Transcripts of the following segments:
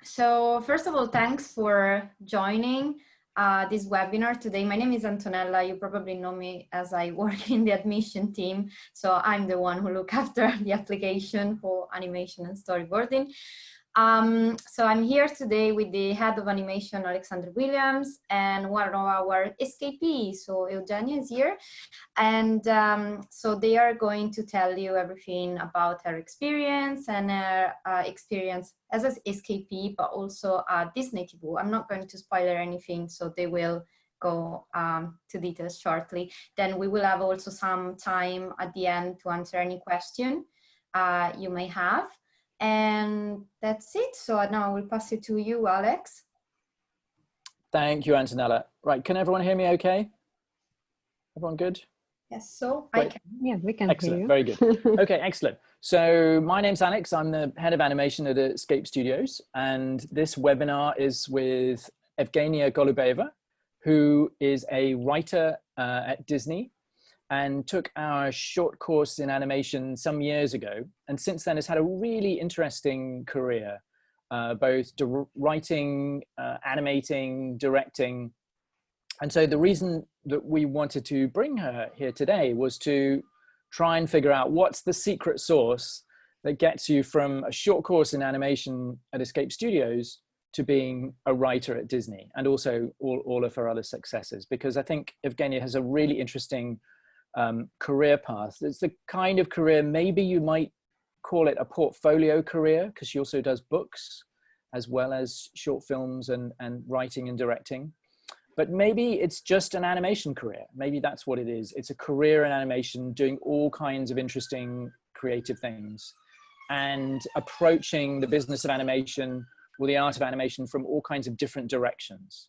So first of all, thanks for joining this webinar today. My name is Antonella. You probably know me as I work in the admission team. So I'm the one who look after the application for animation and storyboarding. So I'm here today with the head of animation, Alexander Williams, and one of our Escapee. So Evgenia is here. And so they are going to tell you everything about her experience and her experience as an Escapee, but also Disney TV. I'm not going to spoil anything, so they will go to details shortly. Then we will have also some time at the end to answer any question you may have. And that's it. So now I will pass it to you, Alex. Thank you, Antonella. Right, can everyone hear me okay? Everyone good? Yes, so Great. I can. Yeah, we can excellent, hear you. very good. Okay, excellent. So my name's Alex. I'm the head of animation at Escape Studios. And this webinar is with Evgenia Golubeva, who is a writer at Disney and took our short course in animation some years ago. And since then has had a really interesting career, both writing, animating, directing. And so the reason that we wanted to bring her here today was to try and figure out what's the secret sauce that gets you from a short course in animation at Escape Studios to being a writer at Disney, and also all of her other successes. Because I think Evgenia has a really interesting career path. It's the kind of career, maybe you might call it a portfolio career, because she also does books as well as short films and writing and directing. But maybe it's just an animation career. Maybe that's what it is. It's a career in animation, doing all kinds of interesting creative things and approaching the business of animation or the art of animation from all kinds of different directions.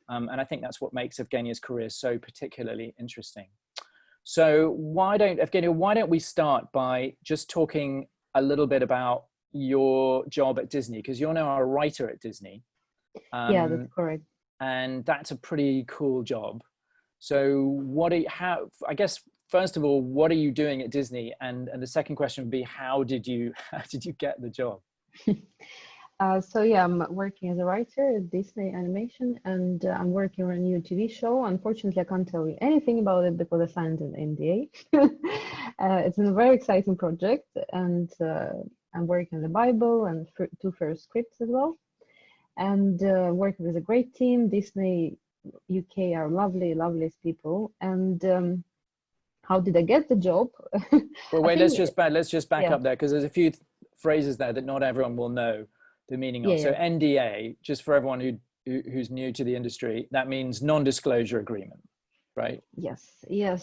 And I think that's what makes Evgenia's career so particularly interesting. So Evgenia, why don't we start by just talking a little bit about your job at Disney, because you're now a writer at Disney. Yeah, that's correct. And that's a pretty cool job. So I guess, first of all, what are you doing at Disney? And the second question would be, how did you get the job? So yeah, I'm working as a writer at Disney Animation, and I'm working on a new TV show. Unfortunately, I can't tell you anything about it because I signed an NDA. It's a very exciting project, and I'm working on the Bible and two first scripts as well. And working with a great team. Disney UK are loveliest people. And how did I get the job? Well, wait, let's just back up there, because there's a few phrases there that not everyone will know the meaning of. So NDA, just for everyone who's new to the industry, that means non-disclosure agreement, right? Yes.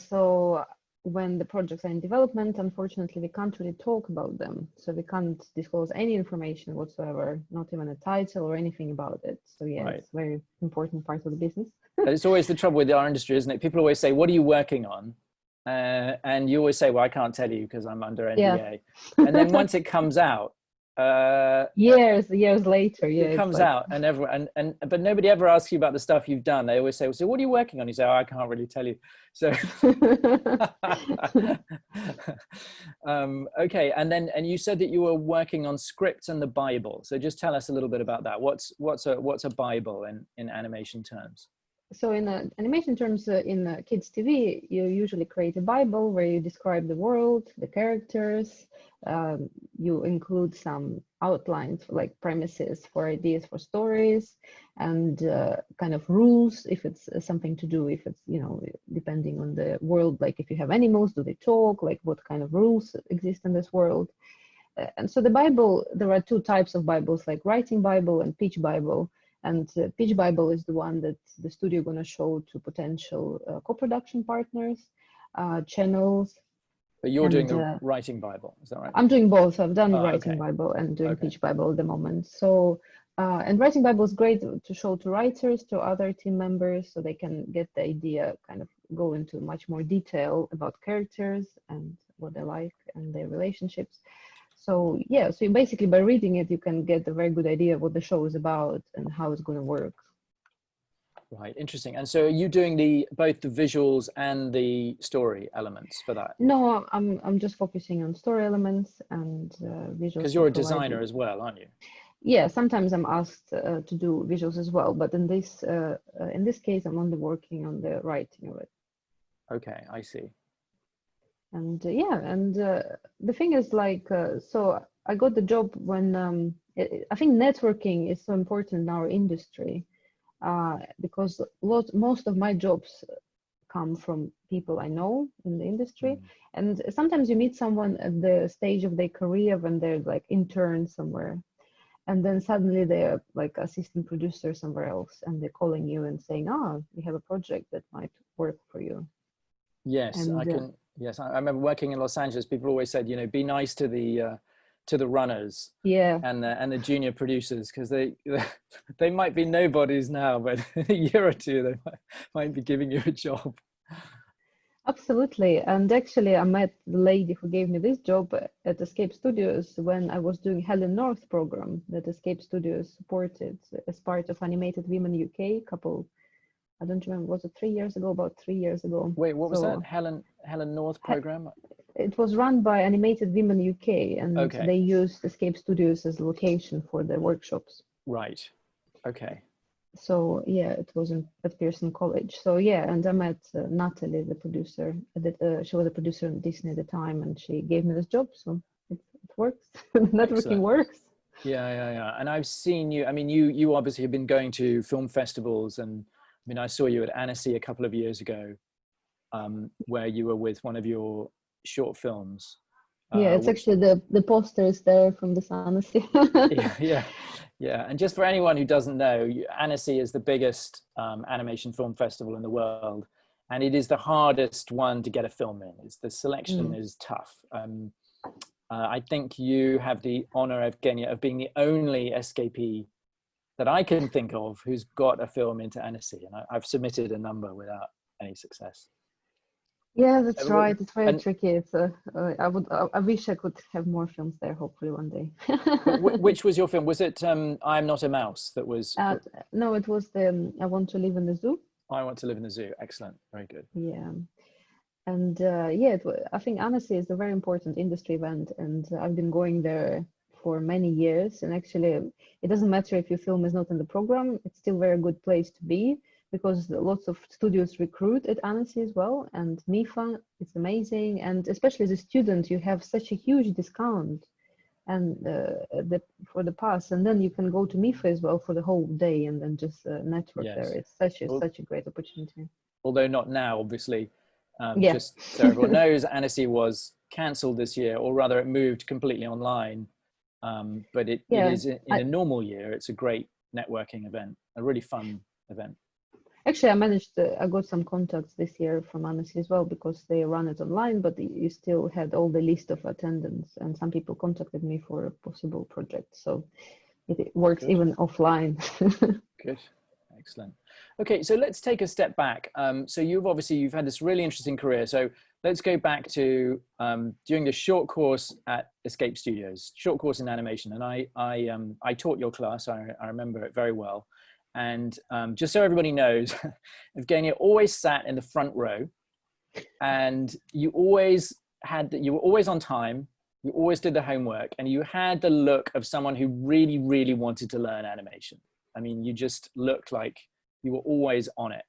So when the projects are in development, unfortunately, we can't really talk about them. So we can't disclose any information whatsoever, not even a title or anything about it. So yeah, It's a very important part of the business. It's always the trouble with our industry, isn't it? People always say, what are you working on? And you always say, well, I can't tell you because I'm under NDA. Yeah. And then once it comes out, years later, it comes out, and everyone but nobody ever asks you about the stuff you've done. They always say, so what are you working on? You say, oh, I can't really tell you. So okay, and you said that you were working on scripts and the Bible. So just tell us a little bit about that. What's a Bible in animation terms? So in animation terms, in kids TV, you usually create a Bible where you describe the world, the characters. You include some outlines, like premises for ideas for stories, and kind of rules if it's something to do, if it's, depending on the world, like if you have animals, do they talk, like what kind of rules exist in this world. And so the Bible, there are two types of Bibles, like writing Bible and pitch Bible. And pitch Bible is the one that the studio going to show to potential co-production partners, channels. But you're doing the writing Bible, is that right? I'm doing both. I've done writing Bible and doing pitch Bible at the moment. So, and writing Bible is great to show to writers, to other team members, so they can get the idea, kind of go into much more detail about characters and what they like and their relationships. So yeah, so basically by reading it, you can get a very good idea of what the show is about and how it's going to work. Right, interesting. And so are you doing both the visuals and the story elements for that? No, I'm just focusing on story elements and visuals. Because you're a designer as well, aren't you? Yeah, sometimes I'm asked to do visuals as well, but in this case, I'm only working on the writing of it. Okay, I see. And yeah, and the thing is, like, so I got the job when I think networking is so important in our industry, because most of my jobs come from people I know in the industry. And sometimes you meet someone at the stage of their career when they're like intern somewhere, and then suddenly they're like assistant producer somewhere else, and they're calling you and saying, "Oh, we have a project that might work for you." Yes, And I can. Yes, I remember working in Los Angeles. People always said, you know, be nice to the runners yeah, and the junior producers, because they might be nobodies now, but in a year or two they might be giving you a job. absolutely. And actually, I met the lady who gave me this job at Escape Studios when I was doing Helen North program that Escape Studios supported as part of Animated Women UK couple. I don't remember, was it 3 years ago? About 3 years ago. Wait, what was So that? Helen North program? it was run by Animated Women UK, and Okay. they used Escape Studios as location for the workshops. Right. Okay. So yeah, it was at Pearson College. So yeah, and I met Natalie, the producer. She was a producer in Disney at the time, and she gave me this job. So it works. Networking Excellent. works. Yeah. And I've seen you. I mean, you obviously have been going to film festivals, and I mean, I saw you at Annecy a couple of years ago, where you were with one of your short films. Yeah, it's actually the posters there from the Annecy. Yeah. And just for anyone who doesn't know, Annecy is the biggest animation film festival in the world, and it is the hardest one to get a film in. The selection is tough. I think you have the honor, Evgenia, of being the only escapee that I can think of who's got a film into Annecy, and I've submitted a number without any success. Yeah, that's right. It's very tricky. It's I wish I could have more films there. Hopefully one day. Which was your film? Was it I Am Not a Mouse that was? No, it was the I Want to Live in the Zoo. I Want to Live in the Zoo. Excellent. Very good. Yeah. And yeah, I think Annecy is a very important industry event, and I've been going there for many years. And actually, it doesn't matter if your film is not in the program; it's still a very good place to be, because lots of studios recruit at Annecy as well. And MIFA, it's amazing, and especially as a student, you have such a huge discount, and for the pass, and then you can go to MIFA as well for the whole day, and then just network there. It's such a great opportunity. Although not now, obviously. Just so everyone knows, Annecy was cancelled this year, or rather it moved completely online. But it is in a normal year, it's a great networking event, a really fun event. Actually, I got some contacts this year from Annecy as well, because they run it online, but you still had all the list of attendance, and some people contacted me for a possible project. So it works even offline. Good. Excellent. Okay, so let's take a step back. So you've had this really interesting career. So let's go back to doing the short course at Escape Studios, short course in animation. And I taught your class. I remember it very well. And just so everybody knows, Evgenia always sat in the front row, and you were always on time. You always did the homework, and you had the look of someone who really, really wanted to learn animation. I mean, you just looked like you were always on it.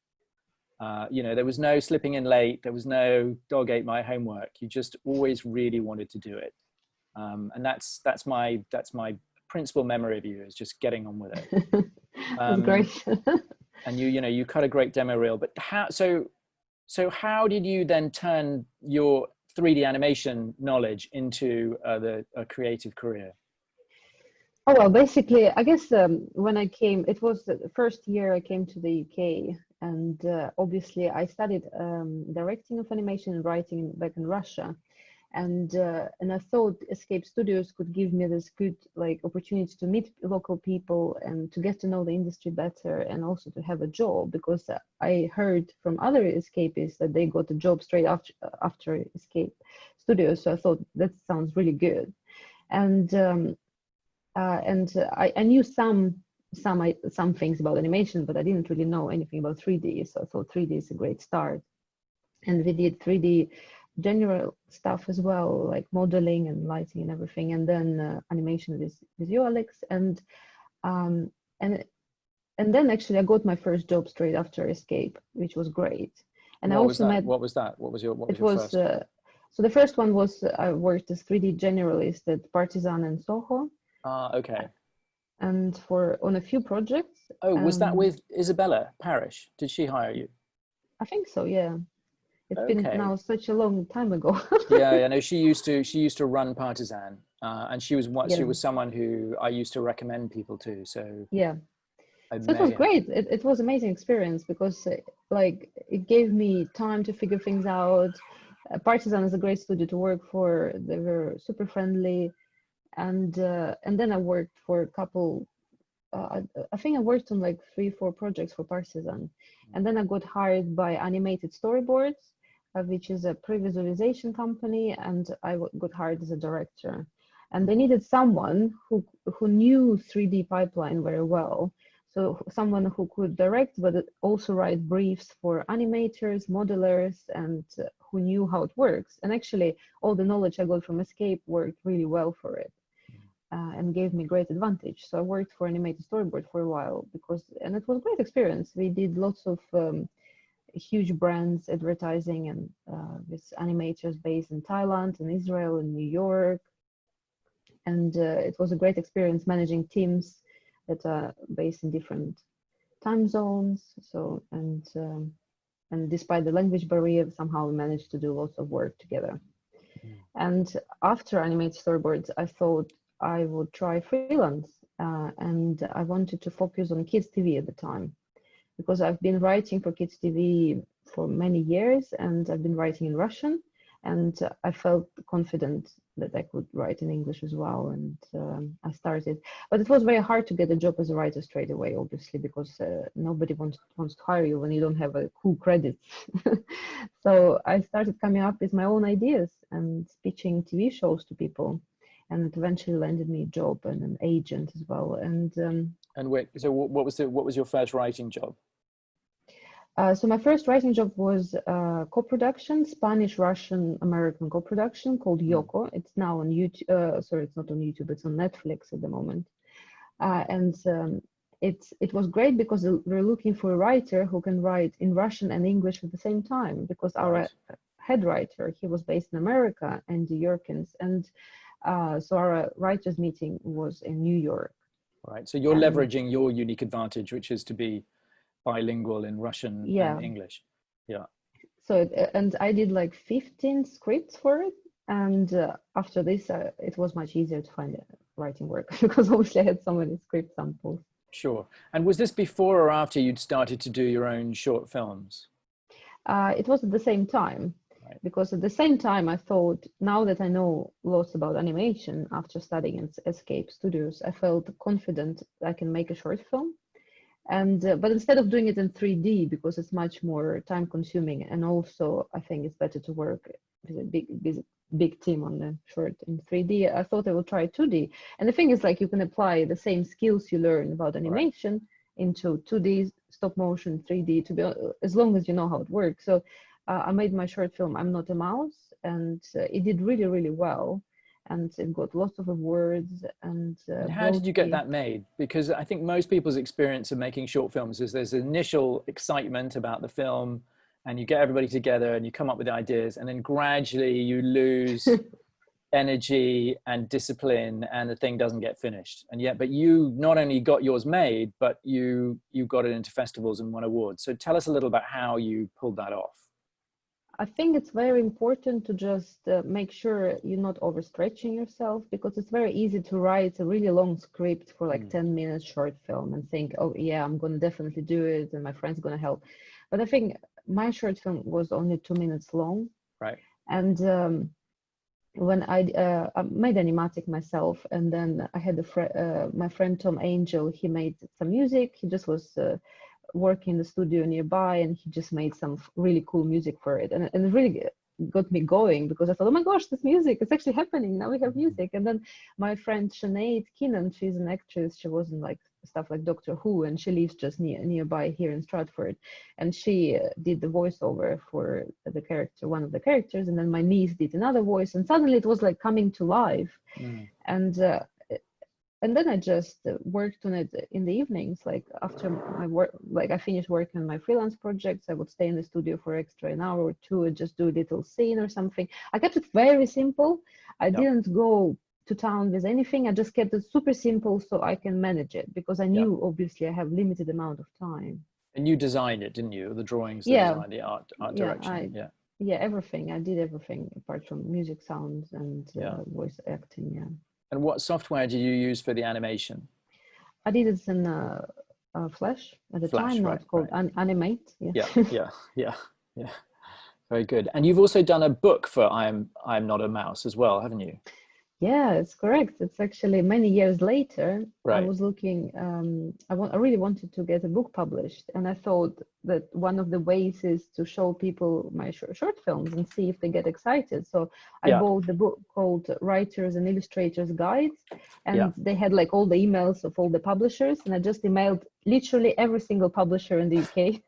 You know, there was no slipping in late. There was no dog ate my homework. You just always really wanted to do it. And that's my principal memory of you, is just getting on with it. That's great. And you cut a great demo reel. But how did you then turn your 3D animation knowledge into a creative career? Oh, well, basically, I guess when I came, it was the first year I came to the UK, and obviously I studied directing of animation and writing back in Russia, and I thought Escape Studios could give me this good opportunity to meet local people and to get to know the industry better, and also to have a job, because I heard from other escapees that they got a job straight after Escape Studios. So I thought that sounds really good, and I knew some some things about animation, but I didn't really know anything about 3D. So I thought 3D is a great start. And we did 3D general stuff as well, like modeling and lighting and everything, and then animation with you, Alex. Um, and then actually I got my first job straight after Escape, which was great. And I also met. What was that? What was your first? So the first one was I worked as 3D generalist at Partizan and Soho. Okay. And on a few projects. Oh, was that with Isabella Parish? Did she hire you? I think so, yeah. It's been now such a long time ago. Yeah, I know she used to run Partizan, and she was someone who I used to recommend people to. So yeah, so it was great. It was amazing experience because like it gave me time to figure things out. Partizan is a great studio to work for. They were super friendly, and then I worked for a couple. I think I worked on like 3-4 projects for Partizan, and then I got hired by Animated Storyboards, which is a pre-visualization company, and I got hired as a director. And they needed someone who knew 3D pipeline very well. So someone who could direct, but also write briefs for animators, modelers, and who knew how it works. And actually, all the knowledge I got from Escape worked really well for it. And gave me great advantage. So I worked for Animated Storyboard for a while and it was a great experience. We did lots of huge brands advertising and with animators based in Thailand and Israel and New York. And it was a great experience managing teams that are based in different time zones. So, and despite the language barrier, somehow we managed to do lots of work together. And after Animated Storyboards, I thought I would try freelance, and I wanted to focus on kids TV at the time because I've been writing for kids TV for many years, and I've been writing in Russian, and I felt confident that I could write in English as well, and I started. But it was very hard to get a job as a writer straight away, obviously, because nobody wants to hire you when you don't have a cool credit. So I started coming up with my own ideas and pitching TV shows to people. And it eventually landed me a job and an agent as well. And wait, so what was your first writing job? So my first writing job was co-production, Spanish, Russian, American co-production called Yoko. It's now on YouTube. Sorry, it's not on YouTube. It's on Netflix at the moment. It was great because we're looking for a writer who can write in Russian and English at the same time. Because our head writer, he was based in America and the Yerkins, and so our writers' meeting was in New York. Right. So you're leveraging your unique advantage, which is to be bilingual in Russian and English. Yeah. So and I did like 15 scripts for it, and after this, it was much easier to find writing work because obviously I had so many script samples. Sure. And was this before or after you'd started to do your own short films? It was at the same time. Because at the same time, I thought, now that I know lots about animation after studying at Escape Studios, I felt confident I can make a short film. And but instead of doing it in 3D, because it's much more time consuming, and also I think it's better to work with a big team on the short in 3D, I thought I would try 2D. And the thing is, like, you can apply the same skills you learn about animation into 2D, stop motion, 3D, to be as long as you know how it works. So I made my short film, I'm Not a Mouse, and it did really, really well. And it got lots of awards. And how did you get that made? Because I think most people's experience of making short films is there's initial excitement about the film, and you get everybody together and you come up with ideas, and then gradually you lose energy and discipline, and the thing doesn't get finished. But you not only got yours made, but you got it into festivals and won awards. So tell us a little about how you pulled that off. I think it's very important to just make sure you're not overstretching yourself, because it's very easy to write a really long script for like 10 minutes short film and think, oh yeah, I'm going to definitely do it and my friend's going to help. But I think my short film was only 2 minutes long. Right. And when I made animatic myself, and then I had my friend Tom Angel, he made some music. He just was working in the studio nearby, and he just made some really cool music for it, and it really got me going, because I thought, oh my gosh, this music, it's actually happening now, we have music. And then my friend Sinead Keenan, she's an actress, she was in like stuff like Doctor Who, and she lives just nearby here in Stratford, and she did the voiceover for the character, one of the characters, and then my niece did another voice, and suddenly it was like coming to life. And then I just worked on it in the evenings, like after my work, like I finished working on my freelance projects, I would stay in the studio for extra an hour or two and just do a little scene or something. I kept it very simple. I didn't go to town with anything. I just kept it super simple so I can manage it, because I knew obviously I have limited amount of time. And you designed it, didn't you? The drawings, the design, the art direction. Yeah, everything. I did everything apart from music, sounds, and voice acting. Yeah. And what software did you use for the animation? I did it in Flash at the time, now it's called Animate. Yeah. Very good. And you've also done a book for I'm Not a Mouse as well, haven't you? Yeah, it's correct. It's actually many years later. Right. I was looking, I really wanted to get a book published, and I thought that one of the ways is to show people my short films and see if they get excited. So I bought the book called Writers and Illustrators Guides, and they had like all the emails of all the publishers, and I just emailed literally every single publisher in the UK.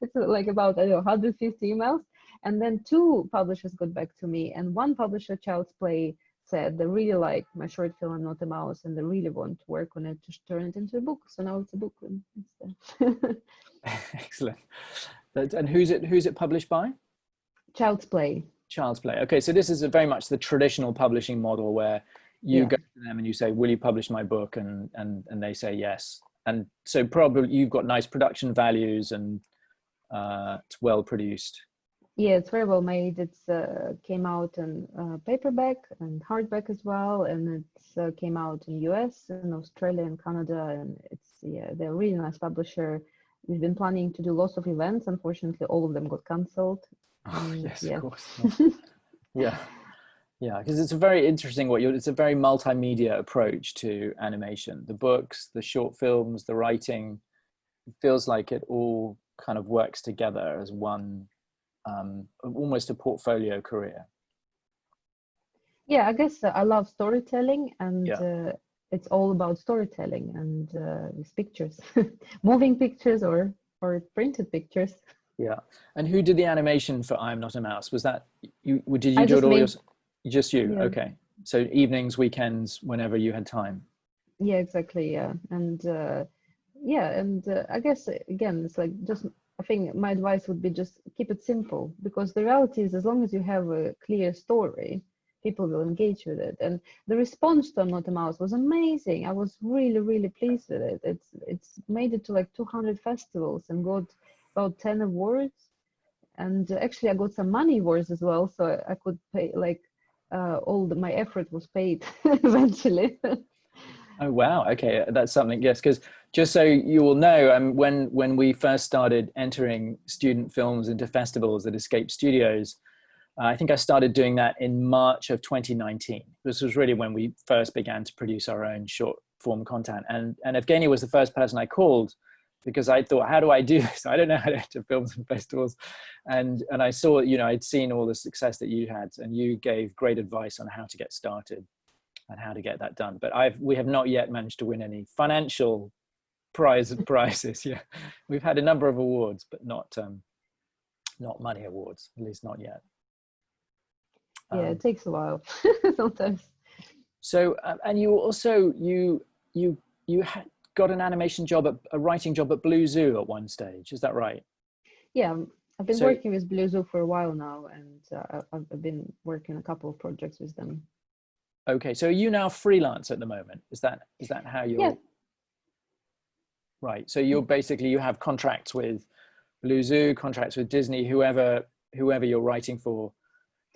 It's like about, I don't know, 150 emails. And then 2 publishers got back to me, and one publisher, Child's Play, said they really like my short film I'm Not a Mouse, and they really want to work on it to turn it into a book. So now it's a book instead. Excellent. And who's it published by? Child's Play. Child's Play. Okay, so this is very much the traditional publishing model where you go to them and you say, will you publish my book? And they say yes. And so probably you've got nice production values, and it's well produced. Yeah, it's very well made. It's came out in paperback and hardback as well, and it's came out in US and Australia and Canada, and they're a really nice publisher. We've been planning to do lots of events. Unfortunately, all of them got cancelled. Yes, of course. Yeah, because it's a very interesting it's a very multimedia approach to animation. The books, the short films, the writing, it feels like it all kind of works together as one. Almost a portfolio career. Yeah, I guess I love storytelling, and it's all about storytelling and with pictures, moving pictures or printed pictures. Yeah. And who did the animation for I'm Not a Mouse? Was that you? Did you do it all just you? Yeah. Okay. So evenings, weekends, whenever you had time. Yeah, exactly. Yeah, and I guess again, it's like just. I think my advice would be just keep it simple, because the reality is, as long as you have a clear story, people will engage with it. And the response to I'm Not a Mouse was amazing. I was really, really pleased with it. It's made it to like 200 festivals and got about 10 awards. And actually I got some money awards as well, so I could pay like my effort was paid eventually. Oh, wow. Okay. That's something. Yes. Because just so you all know, when we first started entering student films into festivals at Escape Studios, I think I started doing that in March of 2019. This was really when we first began to produce our own short form content. And Evgenia was the first person I called, because I thought, how do I do this? I don't know how to enter films and festivals. And I saw, I'd seen all the success that you had, and you gave great advice on how to get started and how to get that done. But we have not yet managed to win any financial prizes. Yeah, we've had a number of awards, but not money awards, at least not yet. Yeah, it takes a while sometimes. So, and you also you had got an animation job, a writing job at Blue Zoo at one stage. Is that right? Yeah, I've been working with Blue Zoo for a while now, and I've been working a couple of projects with them. Okay, so are you now freelance at the moment? Is that how you're? Yeah. Right. So you're basically, you have contracts with Blue Zoo, contracts with Disney, whoever you're writing for,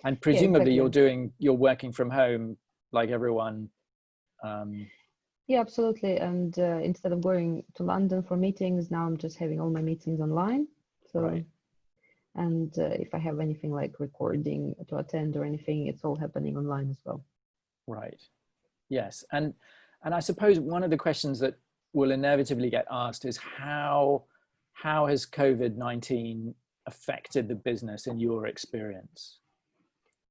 and presumably you're working from home like everyone. Yeah, absolutely. And instead of going to London for meetings, now I'm just having all my meetings online. So, right. And if I have anything like recording to attend or anything, it's all happening online as well. Right. Yes. And I suppose one of the questions that will inevitably get asked is how has COVID-19 affected the business in your experience?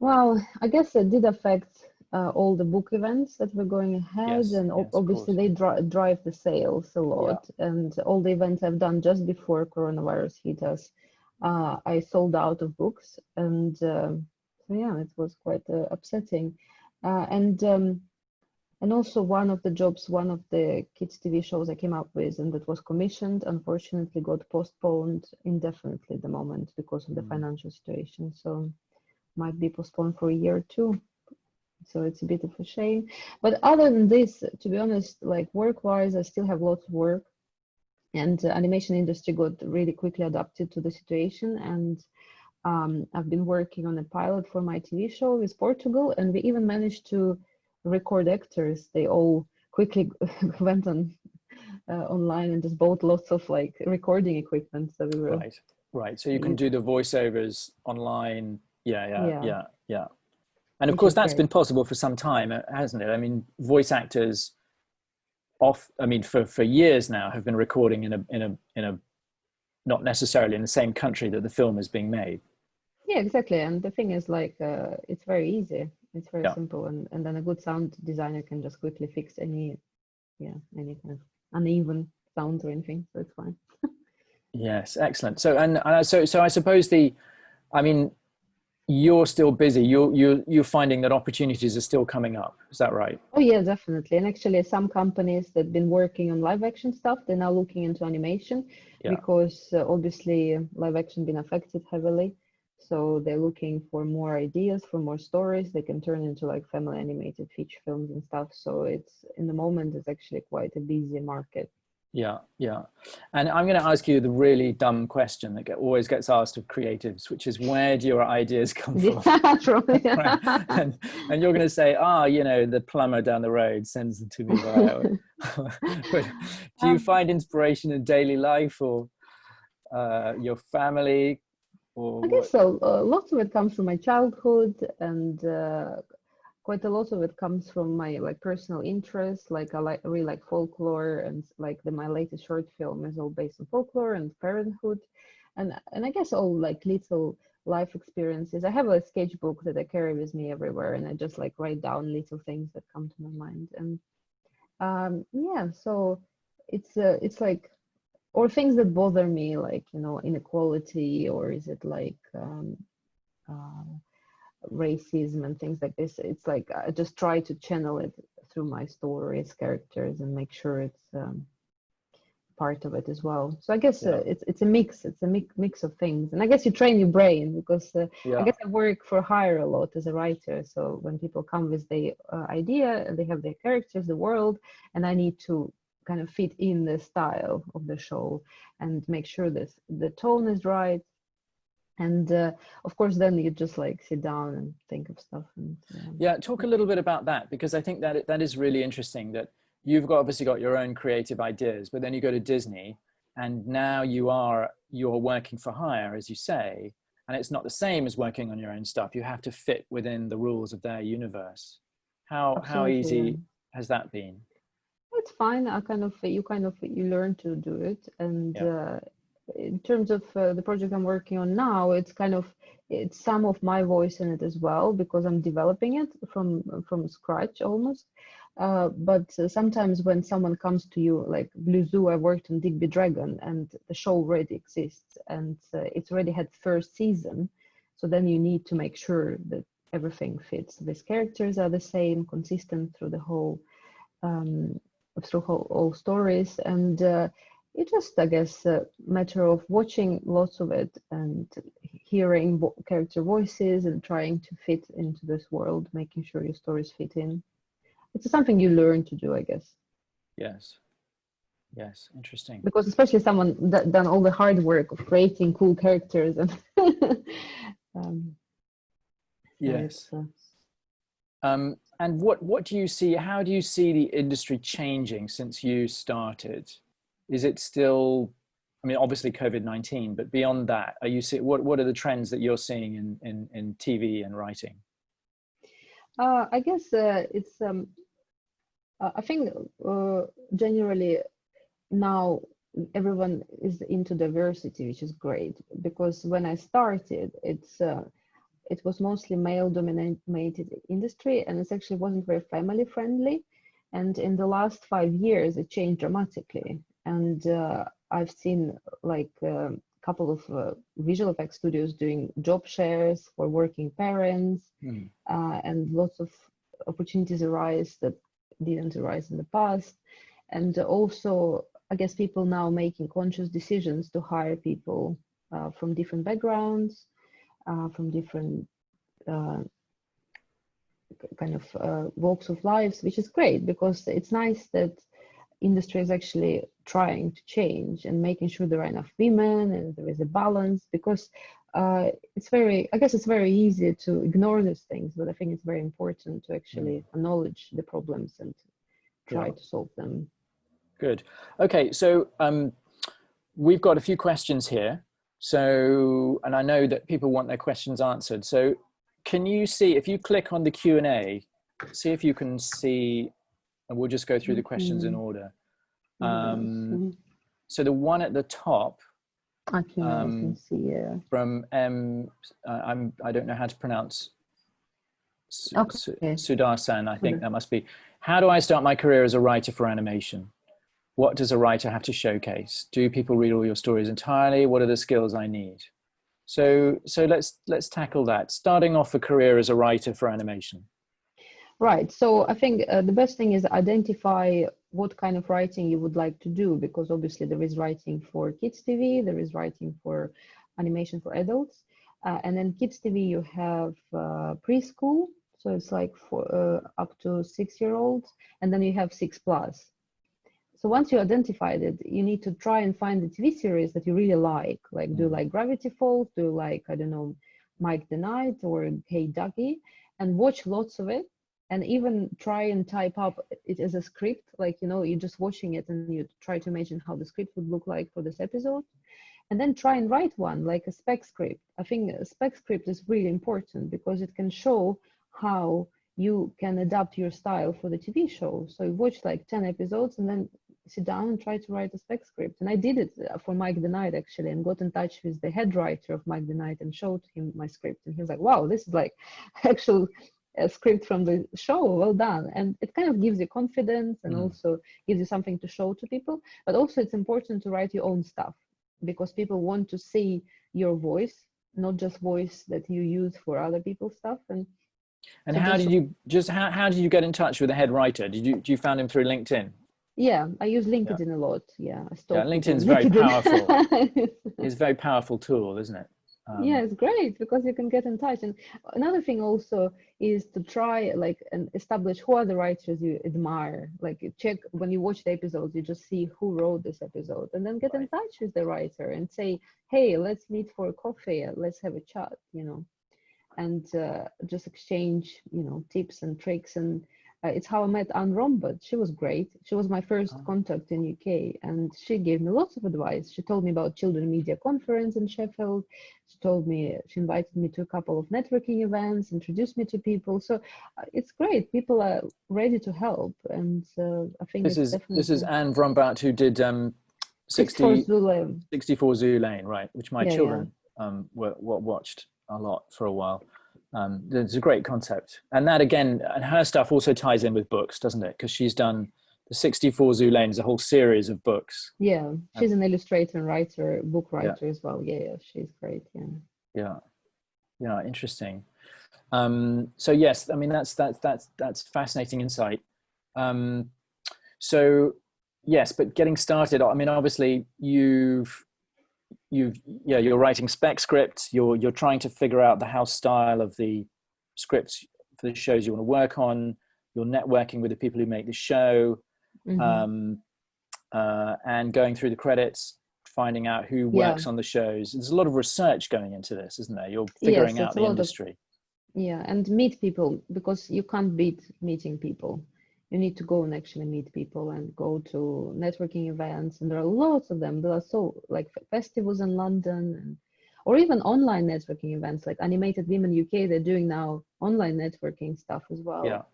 Well, I guess it did affect all the book events that were going ahead, Yes, and yes, of obviously course. they drive the sales a Yeah. lot. And all the events I've done just before coronavirus hit us, I sold out of books, and so yeah, it was quite upsetting. And also one of the jobs, one of the kids TV shows I came up with and that was commissioned, unfortunately got postponed indefinitely at the moment because of the Mm. financial situation. So might be postponed for a year or two. So it's a bit of a shame. But other than this, to be honest, like work-wise, I still have lots of work. And the animation industry got really quickly adapted to the situation. And I've been working on a pilot for my TV show with Portugal, and we even managed to record actors. They all quickly went on online and just bought lots of like recording equipment. So we were Right, right. So you can do the voiceovers online. Yeah, yeah, yeah, yeah, yeah. And of which course, is that's great. been possible for some time, hasn't it? I mean, voice actors I mean, for years now have been recording in a not necessarily in the same country that the film is being made. Yeah, exactly. And the thing is like it's very easy. It's very Yeah. simple, and then a good sound designer can just quickly fix any kind of uneven sound or anything. So it's fine. Yes, excellent. So so I suppose I mean, you're still busy. You're finding that opportunities are still coming up. Is that right? Oh yeah, definitely. And actually, some companies that been working on live action stuff, they're now looking into animation Yeah. because obviously live action been affected heavily. So they're looking for more ideas, for more stories they can turn into like family animated feature films and stuff. So it's in the moment it's actually quite a busy market. Yeah, yeah. And I'm going to ask you the really dumb question that always gets asked of creatives, which is where do your ideas come from? Yeah, true. Right. And you're going to say, you know, the plumber down the road sends them to me via. But do you find inspiration in daily life or your family or I guess what? so. Lots of it comes from my childhood, and quite a lot of it comes from my like personal interests. Like I really like folklore, and like my latest short film is all based on folklore and parenthood, and I guess all like little life experiences. I have a sketchbook that I carry with me everywhere, and I just like write down little things that come to my mind. And yeah, so it's like or things that bother me, like inequality, or is it like uh, racism and things like this. It's like I just try to channel it through my stories, characters, and make sure it's part of it as well. So I guess Yeah. it's a mix. It's a mix of things, and I guess you train your brain because I Yeah. guess I work for hire a lot as a writer. So when people come with the idea, and they have their characters, the world, and I need to kind of fit in the style of the show and make sure that the tone is right. And of course, then you just like sit down and think of stuff. And Yeah, talk a little bit about that, because I think that that is really interesting that you've obviously got your own creative ideas, but then you go to Disney and now you're working for hire, as you say, and it's not the same as working on your own stuff. You have to fit within the rules of their universe. How absolutely, yeah. easy has that been? It's fine. I you learn to do it. And Yeah. in terms of the project I'm working on now, it's some of my voice in it as well because I'm developing it from scratch almost. But sometimes when someone comes to you, like Blue Zoo, I worked on Digby Dragon, and the show already exists, and it's already had first season. So then you need to make sure that everything fits. These characters are the same, consistent through the whole um, all stories, and it just, I guess, a matter of watching lots of it and hearing character voices and trying to fit into this world, making sure your stories fit in. It's something you learn to do, I guess, Yes. Yes. Interesting. because especially someone that done all the hard work of creating cool characters and um, so Yes. it's And what do you see? How do you see the industry changing since you started? Is it still, I mean, obviously COVID-19, but beyond that, are you see what are the trends that you're seeing in TV and writing? I guess it's I think generally now everyone is into diversity, which is great because when I started, it was mostly male dominated industry, and it actually wasn't very family friendly. And in the last 5 years, it changed dramatically. And I've seen like a couple of visual effects studios doing job shares for working parents, and lots of opportunities arise that didn't arise in the past. And also, I guess people now making conscious decisions to hire people from different backgrounds, from different kind of walks of lives, which is great, because it's nice that industry is actually trying to change and making sure there are enough women and there is a balance, because it's very, I guess it's very easy to ignore these things, but I think it's very important to actually acknowledge the problems and try to solve them. Good. Okay, so we've got a few questions here. So, and I know that people want their questions answered. So can you see, if you click on the Q&A, see if you can see, and we'll just go through the questions in order. So the one at the top, I can see, from I don't know how to pronounce, Sudarsan, I think that must be. How do I start my career as a writer for animation? What does a writer have to showcase? Do people read all your stories entirely? What are the skills I need? So let's tackle that. Starting off a career as a writer for animation. Right. So I think the best thing is identify what kind of writing you would like to do, because obviously there is writing for kids TV, there is writing for animation for adults, and then kids TV you have preschool, so it's like for up to 6-year-olds, and then you have 6+. So once you identified it, you need to try and find the TV series that you really like do you like Gravity Falls, do you like, I don't know, Mike the Knight or Hey Ducky, and watch lots of it, and even try and type up it as a script, like, you know, you're just watching it and you try to imagine how the script would look like for this episode, and then try and write one, like a spec script. I think a spec script is really important because it can show how you can adapt your style for the TV show. So you watch like 10 episodes and then sit down and try to write a spec script. And I did it for Mike the Knight actually, and got in touch with the head writer of Mike the Knight and showed him my script. And he was like, wow, this is like actual script from the show, well done. And it kind of gives you confidence and also gives you something to show to people. But also it's important to write your own stuff, because people want to see your voice, not just voice that you use for other people's stuff. And so how did you get in touch with the head writer? Did you found him through LinkedIn? Yeah, I use LinkedIn a lot. Yeah, LinkedIn's very powerful. It's a very powerful tool, isn't it? Yeah, it's great because you can get in touch. And another thing also is to try and establish who are the writers you admire. Like you check when you watch the episodes, you just see who wrote this episode, and then get in touch with the writer and say, hey, let's meet for a coffee, let's have a chat, you know, and just exchange, you know, tips and tricks. And it's how I met Anne Rombert. She was great. She was my first contact in UK, and she gave me lots of advice. She told me about Children Media Conference in Sheffield. She invited me to a couple of networking events, introduced me to people. So it's great. People are ready to help, and I think this is Anne Rombert, who did 64 Zoo Lane, right? Which my children watched a lot for a while. It's a great concept, and that again, and her stuff also ties in with books, doesn't it? Because she's done the 64 Zoo Lanes, a whole series of books. Yeah, she's an illustrator and writer, book writer as well. Yeah, she's great. Yeah, interesting. So yes, I mean that's fascinating insight. So yes, but getting started, I mean, obviously you're writing spec scripts, you're trying to figure out the house style of the scripts for the shows you want to work on, you're networking with the people who make the show, and going through the credits, finding out who works on the shows. There's a lot of research going into this, isn't there? You're figuring out the industry. And meet people, because you can't beat meeting people. You need to go and actually meet people and go to networking events, and there are lots of them. There are so like festivals in London, or even online networking events like Animated Women UK. They're doing now online networking stuff as well,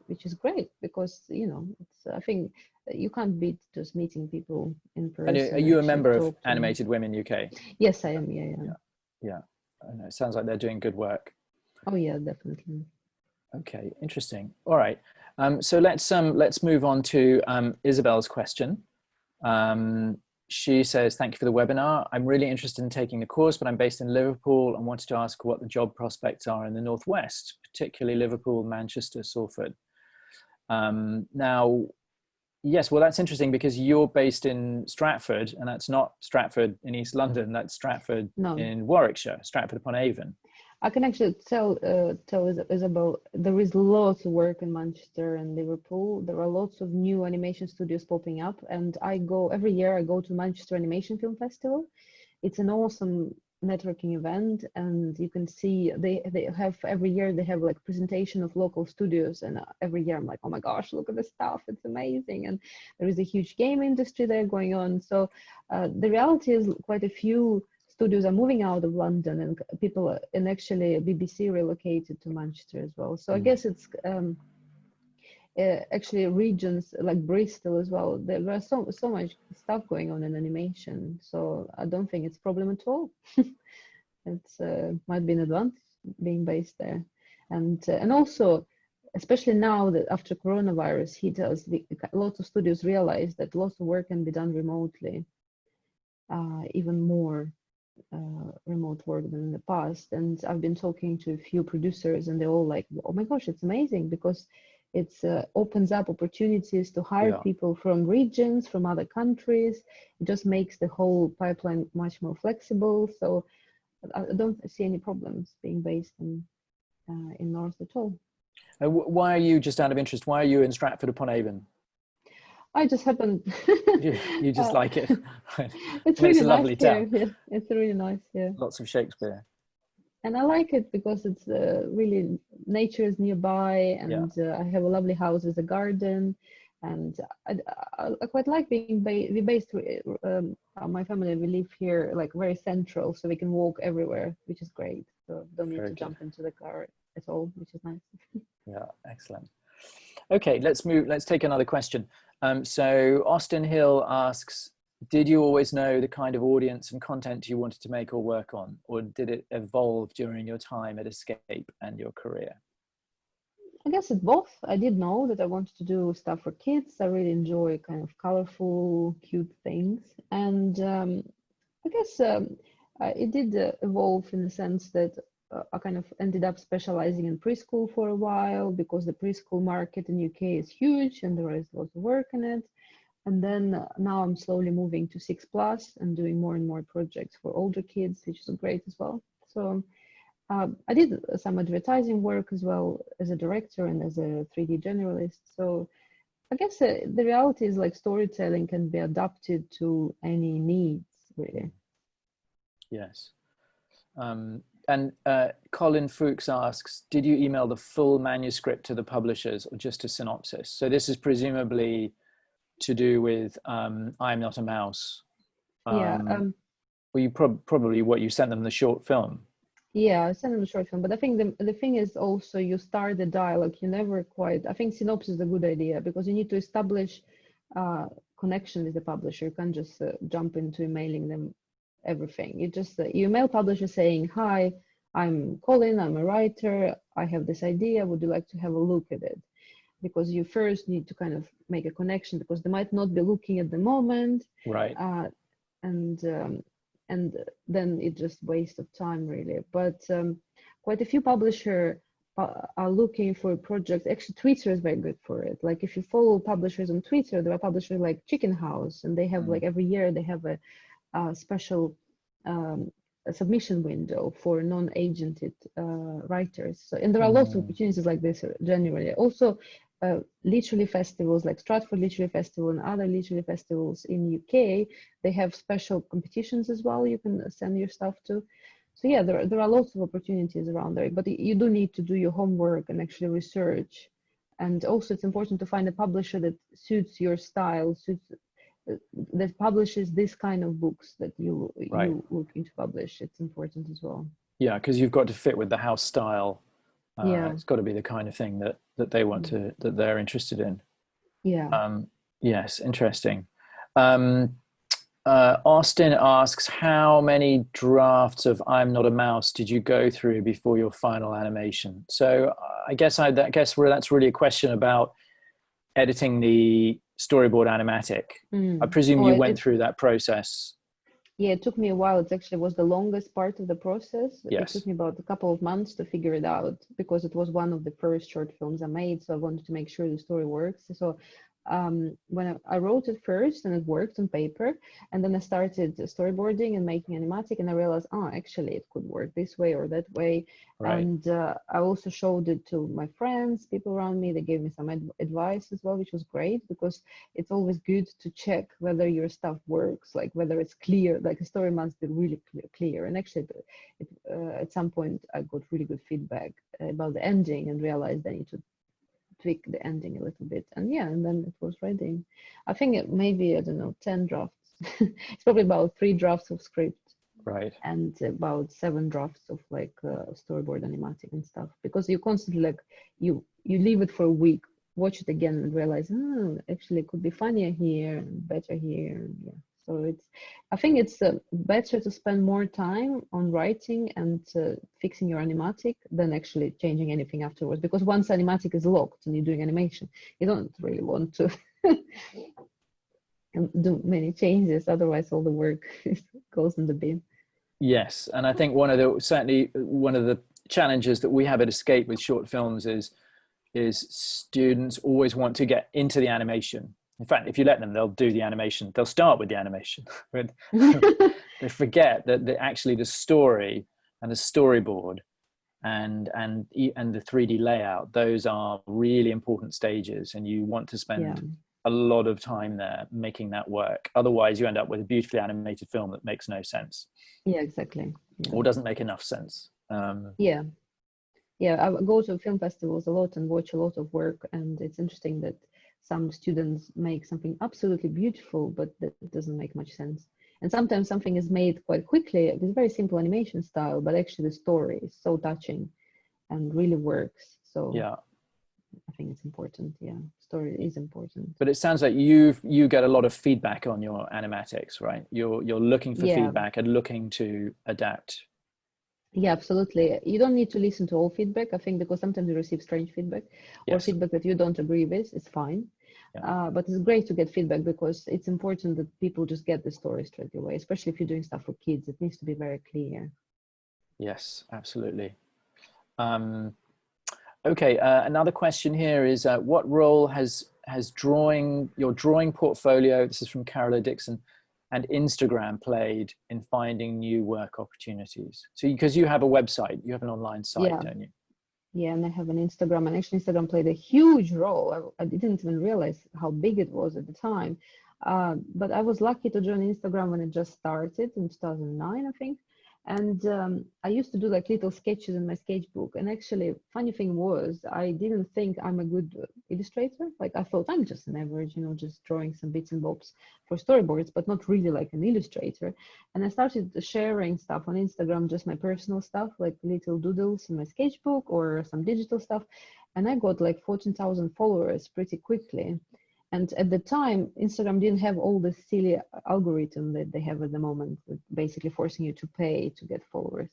which is great because, you know, I think you can't beat just meeting people in person. And are you a member of Animated Women UK? Yes, I am. Yeah. I don't know, it sounds like they're doing good work. Oh yeah, definitely. Okay, interesting. All right. So let's move on to Isabel's question. She says, thank you for the webinar. I'm really interested in taking the course, but I'm based in Liverpool and wanted to ask what the job prospects are in the Northwest, particularly Liverpool, Manchester, Salford. Now, yes, well, that's interesting because you're based in Stratford, and that's not Stratford in East London, that's Stratford in Warwickshire, Stratford upon Avon. I can actually tell Isabel, there is lots of work in Manchester and Liverpool. There are lots of new animation studios popping up, and every year I go to Manchester Animation Film Festival. It's an awesome networking event, and you can see they have every year they have like presentation of local studios, and every year I'm like, oh my gosh, look at the stuff, it's amazing. And there is a huge game industry there going on. So the reality is quite a few studios are moving out of London, and people, and actually BBC relocated to Manchester as well. So I guess it's actually regions like Bristol as well. There are so much stuff going on in animation. So I don't think it's a problem at all. It's might be an advantage being based there, and also especially now that after coronavirus hit us, lots of studios realize that lots of work can be done remotely, even more remote work than in the past. And I've been talking to a few producers, and they're all like, oh my gosh, it's amazing, because it's opens up opportunities to hire people from regions, from other countries. It just makes the whole pipeline much more flexible. So I don't see any problems being based in North at all. Why are you, just out of interest, why are you in Stratford upon Avon? I just happened. you just like it. It's really a lovely nice town. here. Yeah, it's really nice here. Lots of Shakespeare. And I like it because it's really, nature is nearby, and I have a lovely house with a garden, and I quite like being based. My family, we live here like very central, so we can walk everywhere, which is great. So don't need to jump into the car at all, which is nice. Yeah, excellent. Okay, let's take another question. So Austin Hill asks, did you always know the kind of audience and content you wanted to make or work on, or did it evolve during your time at Escape and your career? I guess it's both. I did know that I wanted to do stuff for kids. I really enjoy kind of colorful, cute things. And I guess it did evolve in the sense that I kind of ended up specializing in preschool for a while, because the preschool market in UK is huge and there is lots of work in it. And then now I'm slowly moving to 6+ and doing more and more projects for older kids, which is great as well. So I did some advertising work as well as a director and as a 3D generalist. So I guess the reality is like storytelling can be adapted to any needs, really. Yes. And Colin Fuchs asks, did you email the full manuscript to the publishers or just a synopsis? So this is presumably to do with I'm Not a Mouse. Well, you probably you sent them the short film. Yeah, I sent them the short film, but I think the thing is also you start the dialogue. You never quite. I think synopsis is a good idea because you need to establish connection with the publisher. You can't just jump into emailing them everything. You just you email publisher saying, "Hi, I'm Colin. I'm a writer. I have this idea. Would you like to have a look at it?" Because you first need to kind of make a connection, because they might not be looking at the moment, right? And then it's just waste of time, really. But quite a few publishers are looking for projects. Actually, Twitter is very good for it. Like if you follow publishers on Twitter, there are publishers like Chicken House, and they have like every year they have a special a submission window for non-agented writers. So, and there are lots of opportunities like this generally. Also, literary festivals like Stratford Literary Festival and other literary festivals in UK, they have special competitions as well you can send your stuff to. So yeah, there are lots of opportunities around there, but you do need to do your homework and actually research. And also it's important to find a publisher that suits your style, that publishes this kind of books that you looking to publish. It's important as well. Yeah, because you've got to fit with the house style. Yeah, it's got to be the kind of thing that they want to, that they're interested in. Yeah. Yes, interesting. Austin asks, how many drafts of I'm Not a Mouse did you go through before your final animation? So I guess that's really a question about editing the storyboard animatic. I presume you went through that process. Yeah, it took me a while. It actually was the longest part of the process. Yes. It took me about a couple of months to figure it out because it was one of the first short films I made. So I wanted to make sure the story works. So when I wrote it first and it worked on paper, and then I started storyboarding and making animatic, and I realized, oh, actually it could work this way or that way. Right. And I also showed it to my friends, people around me. They gave me some advice as well, which was great because it's always good to check whether your stuff works, like whether it's clear, like a story must be really clear. And actually at some point I got really good feedback about the ending and realized I need to tweak the ending a little bit, and yeah, and then it was ready. I think it maybe, I don't know, 10 drafts. It's probably about 3 drafts of script, right, and about 7 drafts of like storyboard animatic and stuff, because you constantly like you leave it for a week, watch it again and realize, oh, actually it could be funnier here and better here, and yeah. So I think it's better to spend more time on writing and fixing your animatic than actually changing anything afterwards. Because once animatic is locked and you're doing animation, you don't really want to do many changes. Otherwise, all the work goes in the bin. Yes, and I think certainly one of the challenges that we have at Escape with short films is students always want to get into the animation. In fact, if you let them, they'll do the animation. They'll start with the animation, but they forget that actually the story and the storyboard and the 3D layout, those are really important stages, and you want to spend a lot of time there making that work. Otherwise, you end up with a beautifully animated film that makes no sense. Yeah, exactly. Yeah. Or doesn't make enough sense. Yeah, I go to film festivals a lot and watch a lot of work, and it's interesting that some students make something absolutely beautiful, but that doesn't make much sense. And sometimes something is made quite quickly with very simple animation style, but actually the story is so touching and really works. So yeah, I think it's important. Yeah, story is important. But it sounds like you get a lot of feedback on your animatics, right? You're looking for feedback and looking to adapt. Yeah, absolutely. You don't need to listen to all feedback, I think, because sometimes you receive strange feedback or feedback that you don't agree with. It's fine. But it's great to get feedback because it's important that people just get the story straight away, especially if you're doing stuff for kids. It needs to be very clear. Yes, absolutely. Okay, another question here is what role has your drawing portfolio, this is from Carola Dixon, and Instagram played in finding new work opportunities? So because you have a website, you have an online site, don't you? Yeah, and I have an Instagram, and actually Instagram played a huge role. I didn't even realize how big it was at the time. But I was lucky to join Instagram when it just started in 2009, I think. And I used to do like little sketches in my sketchbook. And actually, funny thing was, I didn't think I'm a good illustrator. Like I thought I'm just an average, just drawing some bits and bobs for storyboards, but not really like an illustrator. And I started sharing stuff on Instagram, just my personal stuff, like little doodles in my sketchbook or some digital stuff. And I got like 14,000 followers pretty quickly. And at the time, Instagram didn't have all the silly algorithm that they have at the moment, basically forcing you to pay to get followers.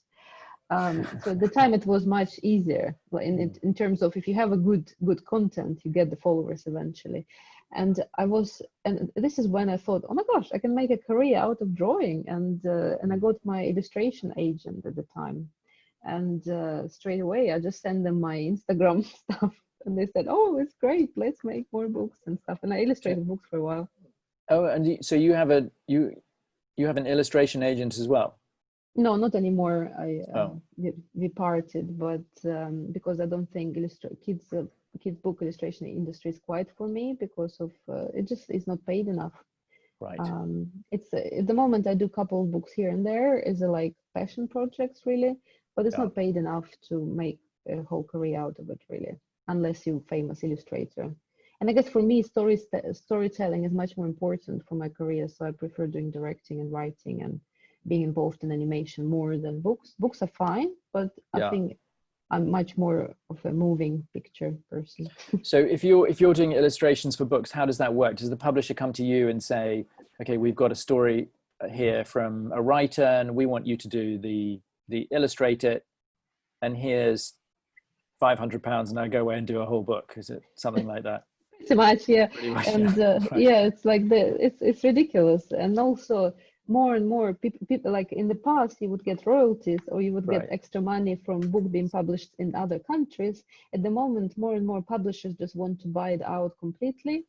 So at the time, it was much easier in terms of if you have a good content, you get the followers eventually. And this is when I thought, oh my gosh, I can make a career out of drawing. And I got my illustration agent at the time. And straight away, I just sent them my Instagram stuff. And they said, oh, it's great, let's make more books and stuff. And I illustrated books for a while. Oh, and so you have an illustration agent as well? No, not anymore. We parted, but because I don't think kids book illustration industry is quite for me, because of it just is not paid enough. Right. It's at the moment I do a couple of books here and there as like passion projects really, but it's not paid enough to make a whole career out of it really, unless you're a famous illustrator. And I guess for me, storytelling is much more important for my career, so I prefer doing directing and writing and being involved in animation more than books. Books are fine, but I think I'm much more of a moving picture person. So if you're doing illustrations for books, how does that work? Does the publisher come to you and say, okay, we've got a story, here from a writer, and we want you to do the illustrate it, and here's £500, and I go away and do a whole book. Is it something like that? Pretty much, yeah. Pretty much, And yeah. Right. yeah, it's like it's ridiculous. And also more and more people like in the past, you would get royalties or you would get Right. extra money from book being published in other countries. At the moment, more and more publishers just want to buy it out completely.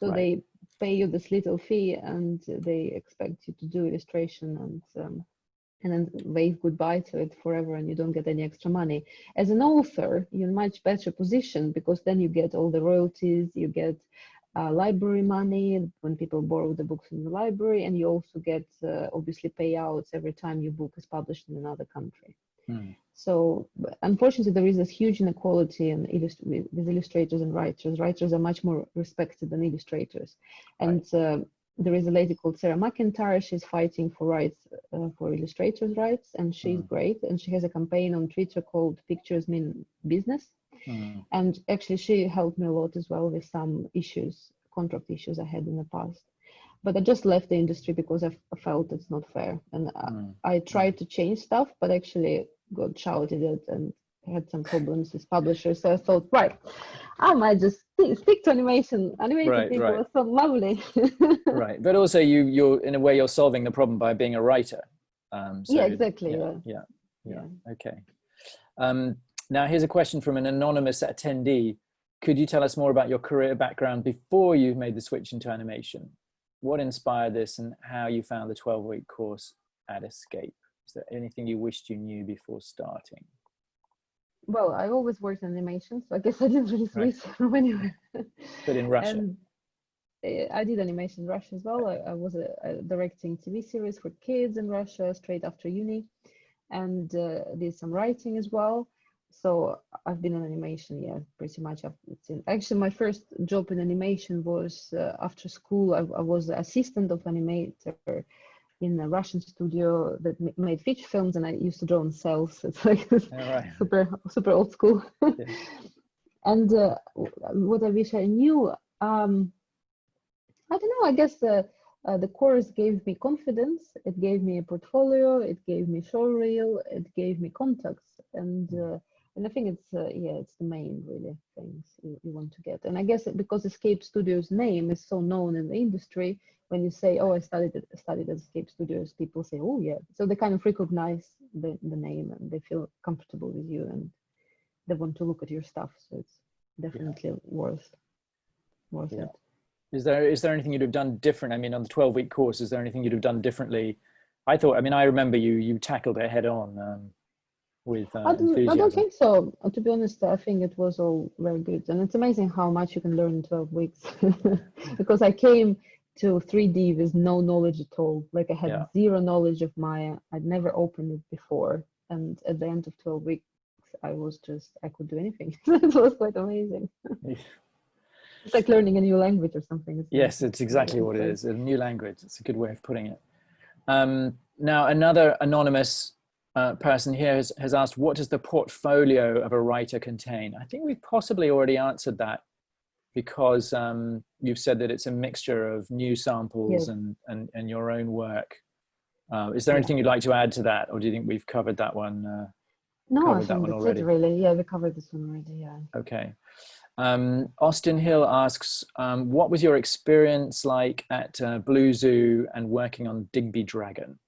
So Right. they pay you this little fee and they expect you to do illustration and then wave goodbye to it forever, and you don't get any extra money. As an author, you're in much better position because then you get all the royalties, you get library money when people borrow the books in the library, and you also get obviously payouts every time your book is published in another country. So unfortunately, there is this huge inequality in with illustrators and writers. Writers are much more respected than illustrators. And there is a lady called Sarah McIntyre. She's fighting for rights, for illustrators' rights, and she's great. And she has a campaign on Twitter called Pictures Mean Business. And actually, she helped me a lot as well with some issues, contract issues I had in the past. But I just left the industry because I felt it's not fair. And I tried to change stuff, but actually got shouted at and had some problems with publishers. So I thought, right, I might just stick to animation. Animated people are so lovely. Right, but also you're in a way you're solving the problem by being a writer. So, yeah, exactly. Yeah. Okay. Now here's a question from an anonymous attendee. Could you tell us more about your career background before you made the switch into animation? What inspired this, and how you found the 12-week course at Escape? Is there anything you wished you knew before starting? Well, I always worked in animation, so I guess I didn't really switch from anywhere. But in Russia? And I did animation in Russia as well. I was directing TV series for kids in Russia straight after uni, and did some writing as well. So I've been in animation, yeah, pretty much. Actually, my first job in animation was after school. I was the assistant of animator in a Russian studio that made feature films, and I used to draw on cells. It's like super old school. Yeah. And what I wish I knew, I don't know. I guess the course gave me confidence. It gave me a portfolio. It gave me showreel. It gave me contacts, and I think it's it's the main really things you want to get. And I guess because Escape Studios' name is so known in the industry, when you say, "Oh, I studied at Escape Studios," people say, "Oh, yeah." So they kind of recognize the name and they feel comfortable with you and they want to look at your stuff. So it's definitely worth it. Is there anything you'd have done different? I mean, on the 12-week course, is there anything you'd have done differently? I remember you tackled it head on with enthusiasm. I don't think so. To be honest, I think it was all very good. And it's amazing how much you can learn in 12 weeks. Because I came to 3D with no knowledge at all. Like I had zero knowledge of Maya. I'd never opened it before. And at the end of 12 weeks, I could do anything. It was quite amazing. It's like learning a new language or something. Yes, it's exactly what it is. A new language. It's a good way of putting it. Now, another anonymous person here has asked, what does the portfolio of a writer contain? I think we've possibly already answered that, because you've said that it's a mixture of new samples and your own work. Is there anything you'd like to add to that, or do you think we've covered that one? No, I think that's it really. Yeah, we covered this one already, yeah. Okay. Austin Hill asks, what was your experience like at Blue Zoo and working on Digby Dragon?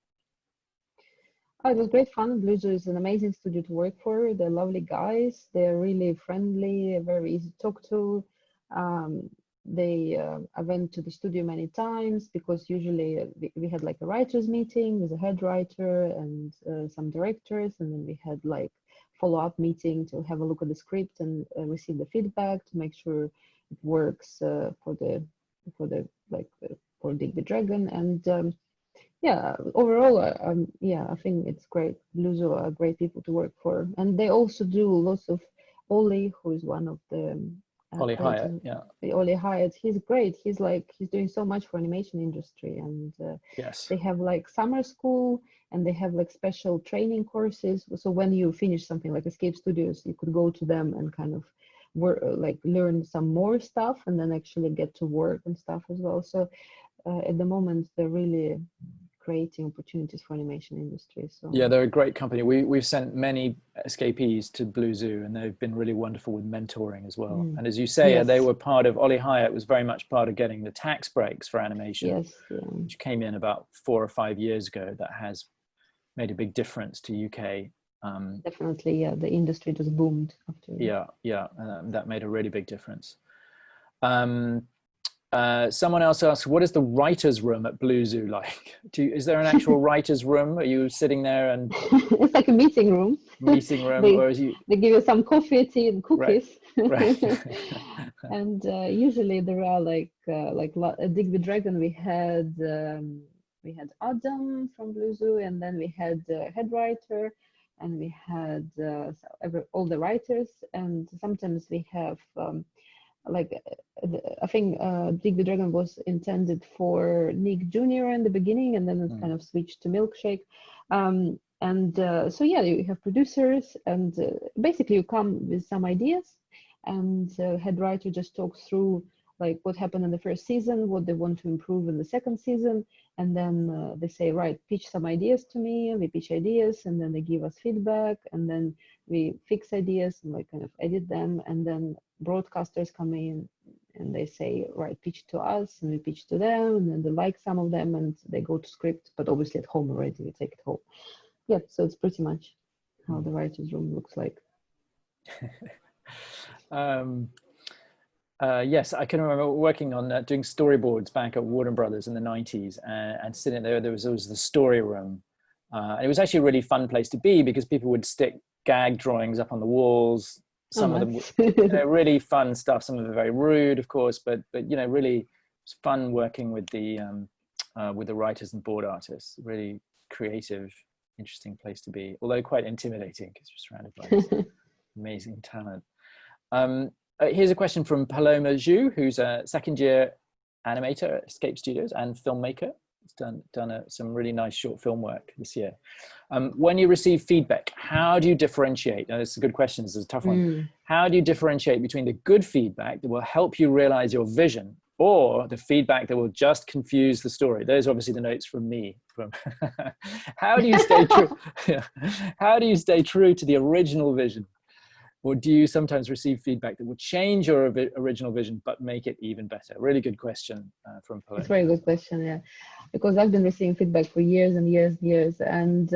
Oh, it was great fun. Blue Zoo is an amazing studio to work for. They're lovely guys. They're really friendly, very easy to talk to. I went to the studio many times because usually we had like a writers meeting with a head writer and some directors, and then we had like follow-up meeting to have a look at the script and receive the feedback to make sure it works for Digby Dragon. And overall, I think it's great. Blue Zoo are great people to work for, and they also do lots of Ollie, who is one of the Ollie Hyatt, Ollie Hyatt. He's great. He's doing so much for animation industry, and they have like summer school, and they have like special training courses. So when you finish something like Escape Studios, you could go to them and kind of learn some more stuff, and then actually get to work and stuff as well. So at the moment, they're really creating opportunities for animation industry. So yeah, they're a great company. We've sent many escapees to Blue Zoo, and they've been really wonderful with mentoring as well. And as you say, yes, they were part of, Ollie Hyatt was very much part of getting the tax breaks for animation, yes, yeah. which came in about 4 or 5 years ago. That has made a big difference to UK. Definitely, yeah, the industry just boomed after. Yeah, that made a really big difference. Someone else asked, what is the writer's room at Blue Zoo like? Is there an actual writer's room? Are you sitting there and... It's like a meeting room. Or is you... They give you some coffee, tea, and cookies. Right. And usually there are like Dig the Dragon. We had Adam from Blue Zoo, and then we had head writer, and we had all the writers, and sometimes we have I think Dig the Dragon was intended for Nick Jr. in the beginning, and then it kind of switched to Milkshake. So yeah, you have producers, and basically you come with some ideas, and head writer just talks through like what happened in the first season, what they want to improve in the second season, and then they say, right, pitch some ideas to me. We pitch ideas, and then they give us feedback, and then we fix ideas and like kind of edit them, and then broadcasters come in and they say, right, pitch to us, and we pitch to them, and then they like some of them, and they go to script, but obviously at home already, we take it home. Yeah, so it's pretty much how the writer's room looks like. Yes, I can remember working on doing storyboards back at Warner Brothers in the 90s, and sitting there was always the story room. And it was actually a really fun place to be because people would stick gag drawings up on the walls. Some of them were really fun stuff. Some of them very rude, of course, but you know, really it was fun working with the writers and board artists. Really creative, interesting place to be, although quite intimidating because you're surrounded by this amazing talent. Here's a question from Paloma Zhu, who's a second-year animator at Escape Studios and filmmaker. He's done some really nice short film work this year. When you receive feedback, how do you differentiate? Now, this is a good question. This is a tough one. How do you differentiate between the good feedback that will help you realize your vision or the feedback that will just confuse the story? Those are obviously the notes from me. How do you stay true? How do you stay true to the original vision? Or do you sometimes receive feedback that will change your original vision but make it even better? Really good question from Paloma. It's a very good question, yeah. Because I've been receiving feedback for years and years and years. And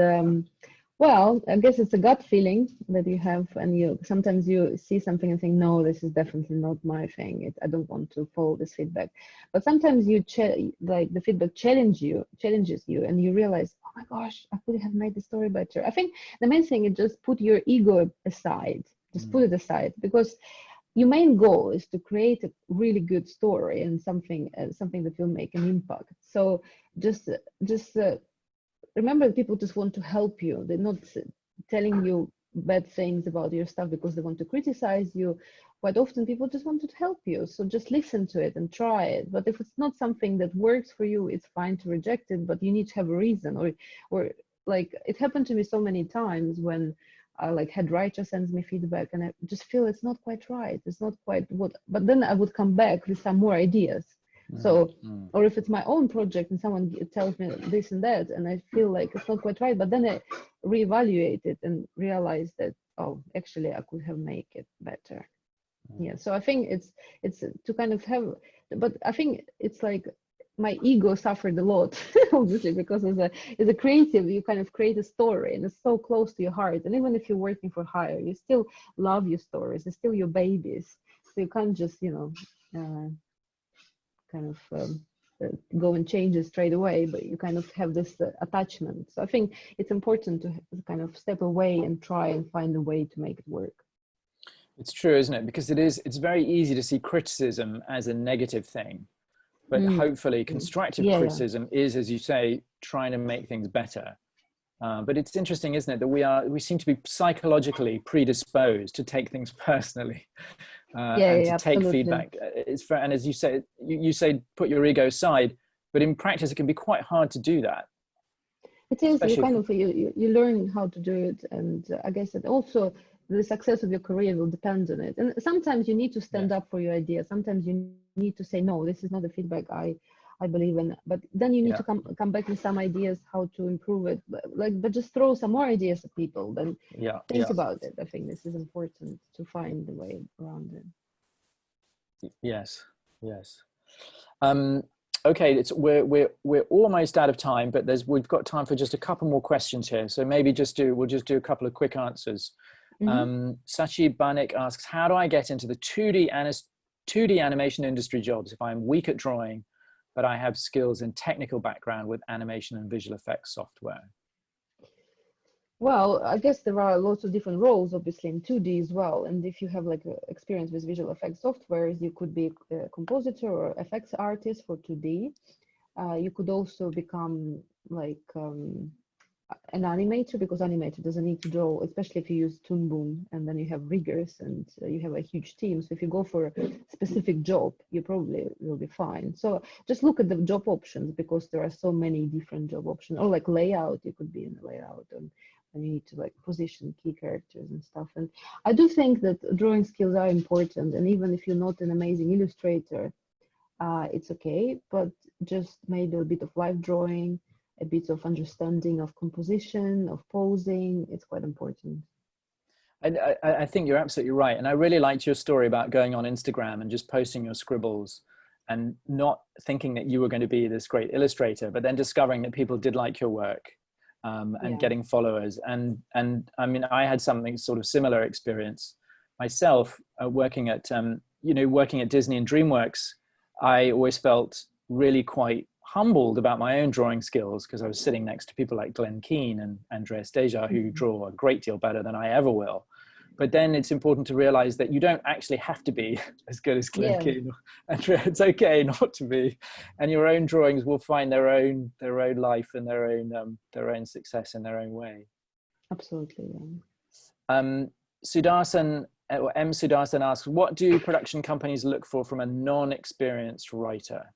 well, I guess it's a gut feeling that you have, and sometimes you see something and think, no, this is definitely not my thing. I don't want to follow this feedback. But sometimes like the feedback challenges you, and you realize, oh my gosh, I could have made the story better. I think the main thing is just put your ego aside. Just put it aside, because your main goal is to create a really good story and something that will make an impact. So just remember that people just want to help you. They're not telling you bad things about your stuff because they want to criticize you. Quite often people just want to help you. So just listen to it and try it. But if it's not something that works for you, it's fine to reject it, but you need to have a reason. Or like it happened to me so many times when like head writer sends me feedback and I just feel it's not quite right. It's not quite what, but then I would come back with some more ideas. So, or if it's my own project and someone tells me this and that, and I feel like it's not quite right, but then I reevaluate it and realize that, oh, actually I could have made it better. Yeah, so I think it's to kind of have, but I think it's like my ego suffered a lot, obviously, because as a creative, you kind of create a story and it's so close to your heart. And even if you're working for hire, you still love your stories. They're still your babies. So you can't just, go and change it straight away, but you kind of have this attachment. So I think it's important to kind of step away and try and find a way to make it work. It's true, isn't it? Because it's very easy to see criticism as a negative thing. But hopefully constructive criticism is, as you say, trying to make things better. But it's interesting, isn't it, that we seem to be psychologically predisposed to take things personally and to take feedback. And as you say, you say put your ego aside, but in practice it can be quite hard to do that. It is. You learn how to do it, and I guess that also the success of your career will depend on it. And sometimes you need to stand up for your idea. Sometimes you need to say, no, this is not the feedback I I believe in. But then you need to come back with some ideas how to improve it. But just throw some more ideas at people. Then think about it. I think this is important to find the way around it. Yes. Okay, we're almost out of time, but we've got time for just a couple more questions here. So maybe we'll just do a couple of quick answers. Sachi Banik asks, how do I get into the 2D animation industry jobs if I'm weak at drawing, but I have skills and technical background with animation and visual effects software? Well, I guess there are lots of different roles, obviously, in 2D as well. And if you have like experience with visual effects softwares, you could be a compositor or effects artist for 2D. You could also become like an animator, because animator doesn't need to draw, especially if you use Toon Boom, and then you have riggers and you have a huge team. So if you go for a specific job, you probably will be fine. So just look at the job options, because there are so many different job options. Or like layout, you could be in the layout, and you need to like position key characters and stuff. And I do think that drawing skills are important, and even if you're not an amazing illustrator, it's okay, but just maybe a bit of live drawing, a bit of understanding of composition, of posing, it's quite important. I think you're absolutely right. And I really liked your story about going on Instagram and just posting your scribbles and not thinking that you were going to be this great illustrator, but then discovering that people did like your work and getting followers. And I mean, I had something sort of similar experience myself working at Disney and DreamWorks. I always felt really quite humbled about my own drawing skills, because I was sitting next to people like Glenn Keane and Andreas Deja, who draw a great deal better than I ever will. But then it's important to realize that you don't actually have to be as good as Glenn Keane. It's okay not to be, and your own drawings will find their own life and their own success in their own way. Absolutely. Sudarsan, or M. Sudarsan asks, what do production companies look for from a non-experienced writer?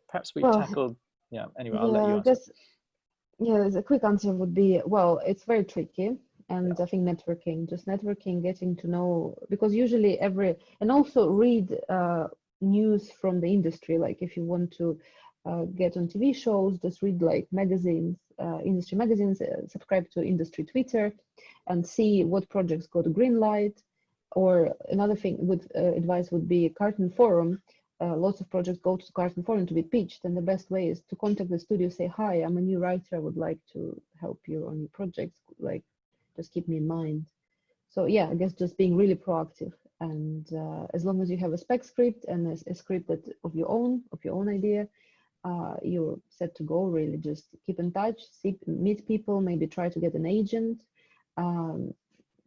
Perhaps we tackled, anyway, I'll let you answer. The quick answer would be, well, it's very tricky. And I think networking, getting to know, because usually and also read news from the industry. Like if you want to get on TV shows, just read like magazines, industry magazines, subscribe to industry Twitter and see what projects go to green light. Or another thing with advice would be Cartoon Forum. Lots of projects go to Cartoon Forum to be pitched, and the best way is to contact the studio, say, hi, I'm a new writer, I would like to help you on your projects, like just keep me in mind. So I guess just being really proactive, and as long as you have a spec script and a script that of your own idea, you're set to go. Really just keep in touch, meet people, maybe try to get an agent,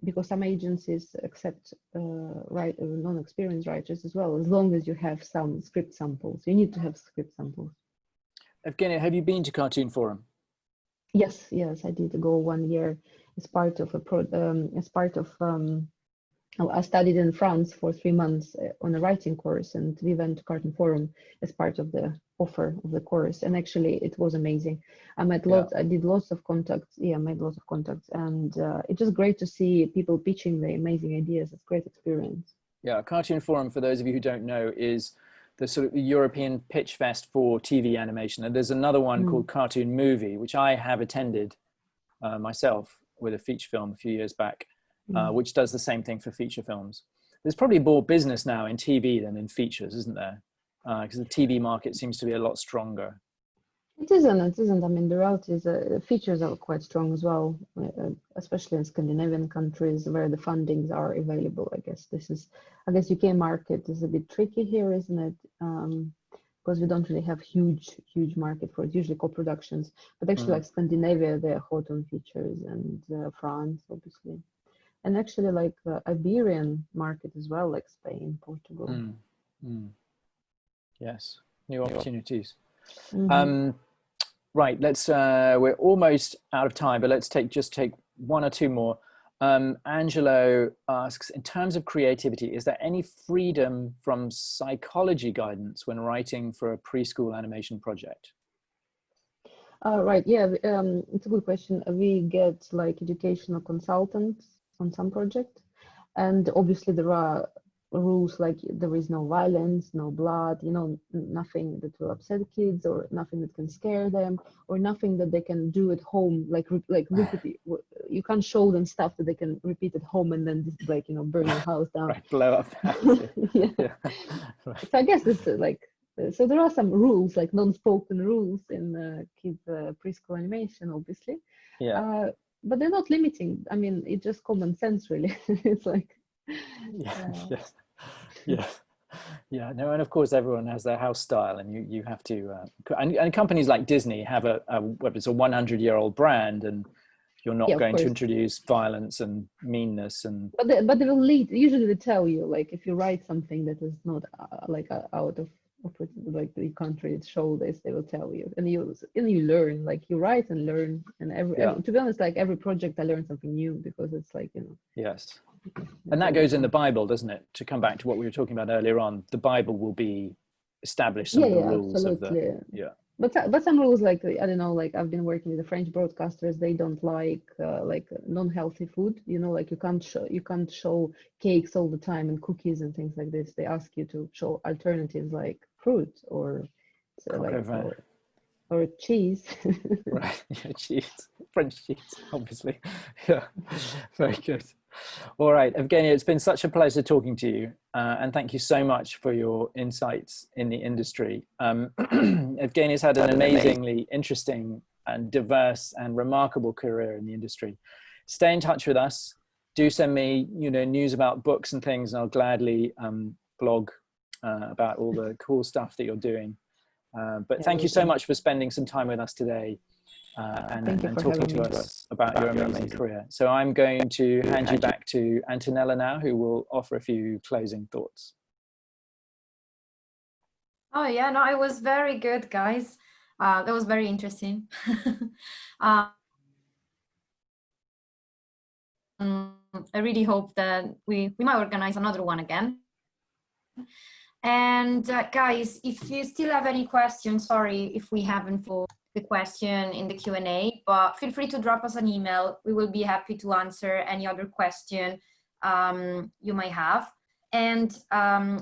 because some agencies accept non-experienced writers as well, as long as you have some script samples. You need to have script samples. Evgenia, have you been to Cartoon Forum? Yes, I did go 1 year as part of I studied in France for 3 months on a writing course, and we went to Cartoon Forum as part of the offer of the course, and actually it was amazing. I met I did lots of contacts. Made lots of contacts, and it's just great to see people pitching the amazing ideas. It's a great experience. Cartoon Forum, for those of you who don't know, is the sort of European pitch fest for TV animation, and there's another one called Cartoon Movie, which I have attended myself with a feature film a few years back, which does the same thing for feature films. There's probably more business now in TV than in features, isn't there? Because the TV market seems to be a lot stronger. It isn't. I mean, the reality is features are quite strong as well, especially in Scandinavian countries where the fundings are available. I guess UK market is a bit tricky here, isn't it? Because we don't really have huge market for it, usually co-productions. But actually, like Scandinavia, they're hot on features, and France, obviously. And actually, like Iberian market as well, like Spain, Portugal. Yes, new opportunities. Right, let's. We're almost out of time, but let's take one or two more. Angelo asks, in terms of creativity, is there any freedom from psychology guidance when writing for a preschool animation project? Right, it's a good question. We get like educational consultants on some projects, and obviously there are rules like there is no violence, no blood, you know, nothing that will upset kids, or nothing that can scare them, or nothing that they can do at home, like repeat. You can't show them stuff that they can repeat at home and then just, like, you know, burn your house down. Right, blow up the house. Yeah. Yeah. Right. So I guess it's like, so there are some rules, like non-spoken rules in kids preschool animation, obviously. Yeah. But they're not limiting. I mean, it's just common sense, really. It's like, Yeah. Yes. Yeah. Yeah. No, and of course everyone has their house style, and you have to. And companies like Disney have it's a 100-year-old brand, and you're not going to introduce violence and meanness and. But they will lead. Usually they tell you, like, if you write something that is not out of like the country show this, they will tell you, and you learn, like, you write and learn, and every to be honest, like every project I learn something new, because it's like, you know. Yes. And that goes in the Bible, doesn't it? To come back to what we were talking about earlier on, the Bible will be established some of the rules absolutely. of the But some rules, like, I don't know, like I've been working with the French broadcasters, they don't like non-healthy food, you know, like you can't show cakes all the time and cookies and things like this. They ask you to show alternatives like fruit or or cheese. Right, yeah, cheese, French cheese, obviously. Yeah, very good. All right, Evgenia, it's been such a pleasure talking to you, and thank you so much for your insights in the industry. Evgenia's had an amazingly interesting and diverse and remarkable career in the industry. Stay in touch with us. Do send me, you know, news about books and things, and I'll gladly blog about all the cool stuff that you're doing. But thank you so much for spending some time with us today. And talking to us about your amazing career. So I'm going to hand you back to Antonella now, who will offer a few closing thoughts. Oh yeah, no, it was very good, guys. That was very interesting. I really hope that we might organize another one again. And guys, if you still have any questions, sorry if we haven't put the question in the Q&A, but feel free to drop us an email. We will be happy to answer any other question you might have. And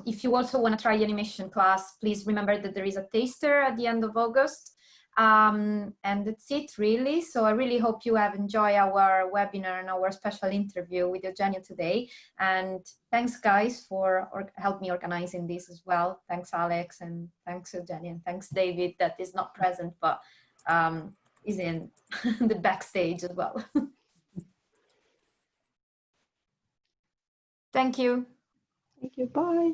if you also want to try the animation class, please remember that there is a taster at the end of August. And that's it, really. So I really hope you have enjoyed our webinar and our special interview with Evgenia today. And thanks, guys, for help me organizing this as well. Thanks, Alex, and thanks, Evgenia, and thanks, David, that is not present, but is in the backstage as well. Thank you. Thank you. Bye.